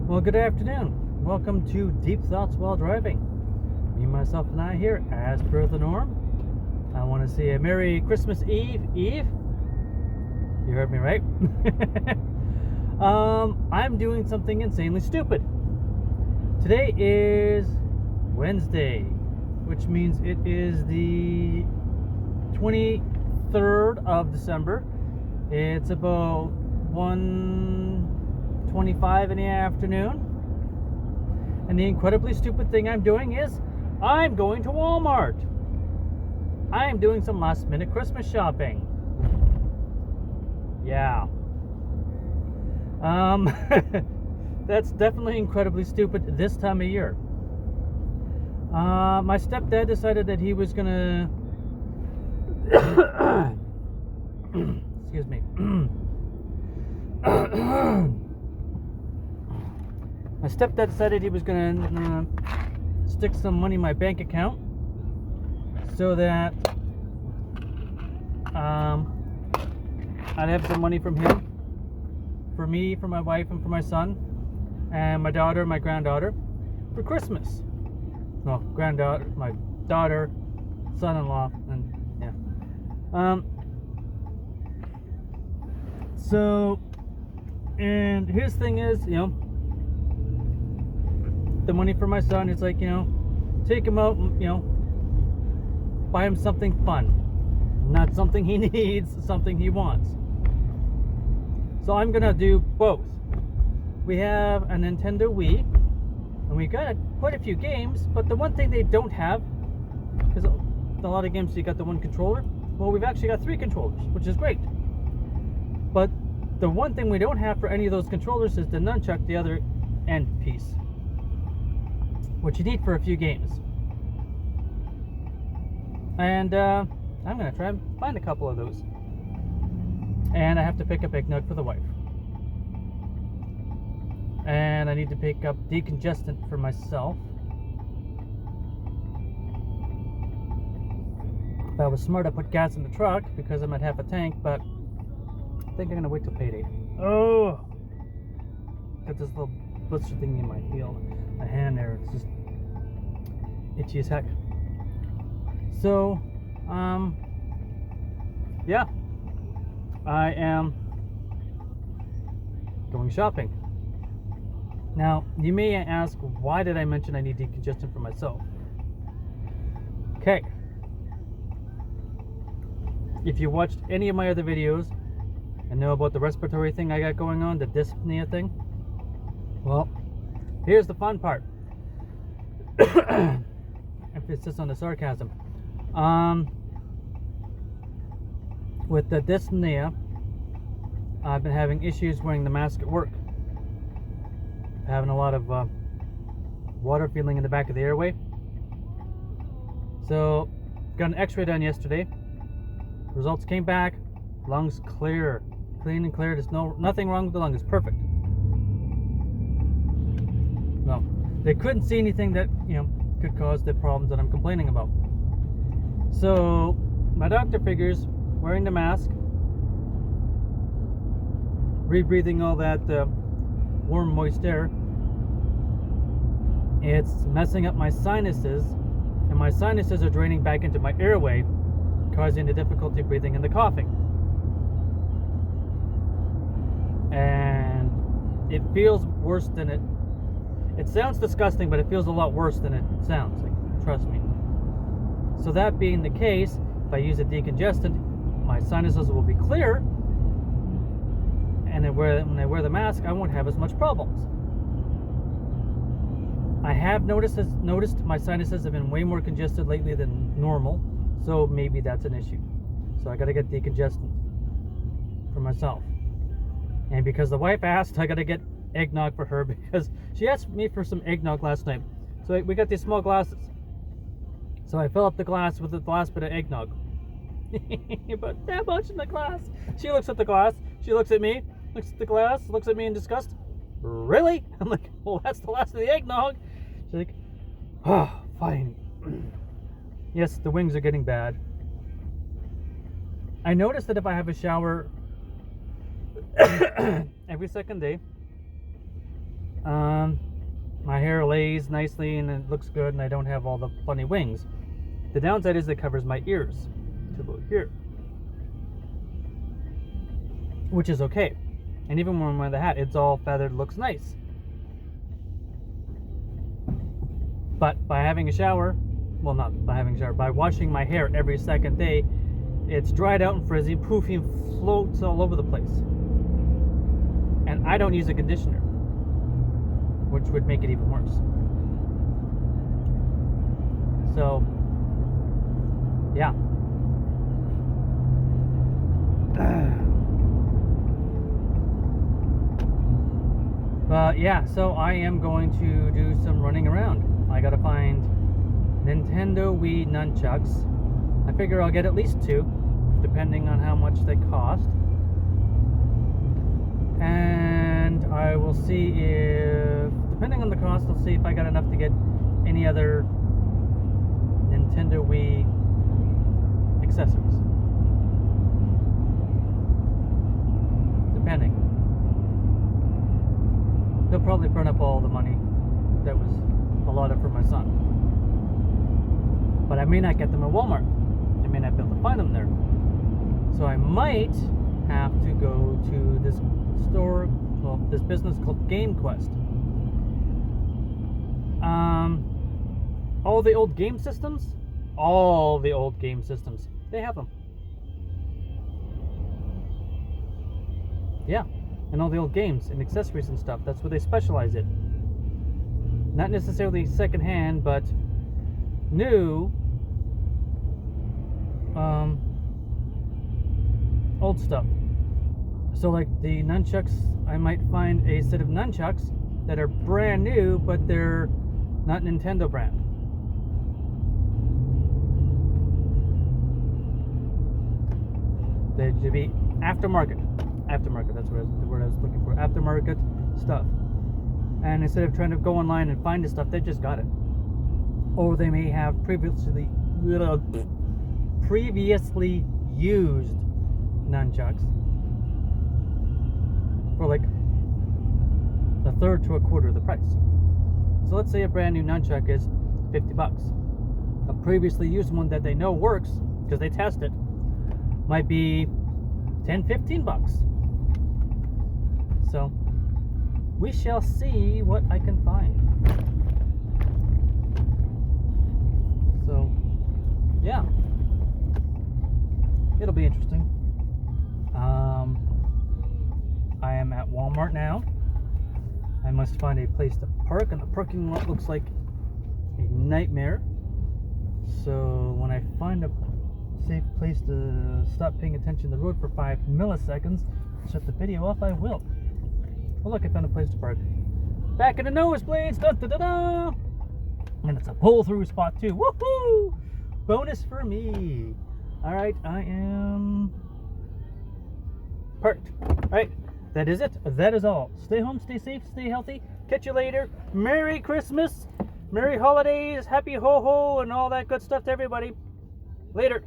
Well, good afternoon. Welcome to Deep Thoughts While Driving. Me, myself, and I here, as per the norm. I want to say a Merry Christmas Eve. You heard me right. I'm doing something insanely stupid. Today is Wednesday, which means it is the 23rd of December. It's about 1:25 in the afternoon. And the incredibly stupid thing I'm doing is I'm going to Walmart. I am doing some last minute Christmas shopping. Yeah. That's definitely incredibly stupid this time of year. My stepdad decided that he was gonna excuse me. My stepdad decided he was gonna stick some money in my bank account so that I'd have some money from him for me, for my wife, and for my son, and my daughter, my granddaughter, for Christmas. No, granddaughter, my daughter, son-in-law, and yeah. So, and his thing is, the money for my son, it's like, take him out, buy him something fun. Not something he needs, something he wants. So I'm gonna do both. We have a Nintendo Wii, and we got quite a few games, but the one thing they don't have, because a lot of games you got the one controller, well, we've actually got 3 controllers, which is great. But the one thing we don't have for any of those controllers is the nunchuck, the other end piece, which you need for a few games. And I'm going to try and find a couple of those. And I have to pick up eggnog for the wife. And I need to pick up decongestant for myself. If I was smart, I'd put gas in the truck because I'm at half a tank, but I think I'm going to wait till payday. Oh! Got this little blister thing in my heel, my hand there. It's just itchy as heck. So, yeah, I am going shopping. Now, you may ask, why did I mention I need decongestant for myself? Okay. If you watched any of my other videos and know about the respiratory thing I got going on, the dyspnea thing, well, here's the fun part. Emphasis on the sarcasm. With the dyspnea, I've been having issues wearing the mask at work. Having a lot of water feeling in the back of the airway. So, got an x-ray done yesterday. Results came back. Lungs clear. Clean and clear. There's nothing wrong with the lung. It's perfect. No. They couldn't see anything that, could cause the problems that I'm complaining about. So, my doctor figures wearing the mask, rebreathing all that warm, moist air, it's messing up my sinuses, and my sinuses are draining back into my airway, causing the difficulty breathing and the coughing. And it feels worse than it sounds disgusting, but it feels a lot worse than it sounds, like, trust me. So that being the case, if I use a decongestant, my sinuses will be clear, and when I wear the mask, I won't have as much problems. I have noticed my sinuses have been way more congested lately than normal, so maybe that's an issue. So I gotta get decongestant for myself. And because the wife asked, I gotta get eggnog for her because she asked me for some eggnog last night. So we got these small glasses. So I fill up the glass with the last bit of eggnog. But that much in the glass. She looks at the glass. She looks at me. Looks at the glass. Looks at me in disgust. Really? I'm like, well, that's the last of the eggnog. She's like, oh, fine. Yes, the wings are getting bad. I noticed that if I have a shower every second day, My hair lays nicely and it looks good, and I don't have all the funny wings. The downside is it covers my ears to about here, which is okay. And even when I'm wearing the hat, it's all feathered, looks nice. But by having a shower, well, not by having a shower, by washing my hair every second day, it's dried out and frizzy, poofy, and floats all over the place. And I don't use a conditioner, which would make it even worse. So, yeah. But yeah, so I am going to do some running around. I gotta find Nintendo Wii nunchucks. I figure I'll get at least 2, depending on how much they cost. And I will see if, depending on the cost, I'll see if I got enough to get any other Nintendo Wii accessories. Depending. They'll probably burn up all the money that was allotted for my son. But I may not get them at Walmart. I may not be able to find them there. So I might have to go to this store, well, this business called GameQuest. All the old game systems, they have them. Yeah, and all the old games and accessories and stuff, that's what they specialize in. Not necessarily secondhand, but new, old stuff. So like the nunchucks, I might find a set of nunchucks that are brand new, but they're not Nintendo brand. They should be aftermarket. Aftermarket, that's the word I was looking for. Aftermarket stuff. And instead of trying to go online and find the stuff, they just got it. Or they may have previously used nunchucks for like a third to a quarter of the price. So let's say a brand new nunchuck is $50. A previously used one that they know works because they test it might be $10-15. So we shall see what I can find. So yeah, it'll be interesting. I am at Walmart now. I must find a place to park, and the parking lot looks like a nightmare. So when I find a safe place to stop paying attention to the road for 5 milliseconds, shut the video off, I will. Oh look, I found a place to park. Back in the nosebleeds, da da da da! And it's a pull-through spot too. Woohoo! Bonus for me. Alright, I am parked. Alright, that is it. That is all. Stay home, stay safe, stay healthy. Catch you later. Merry Christmas, Merry Holidays, Happy Ho Ho, and all that good stuff to everybody. Later.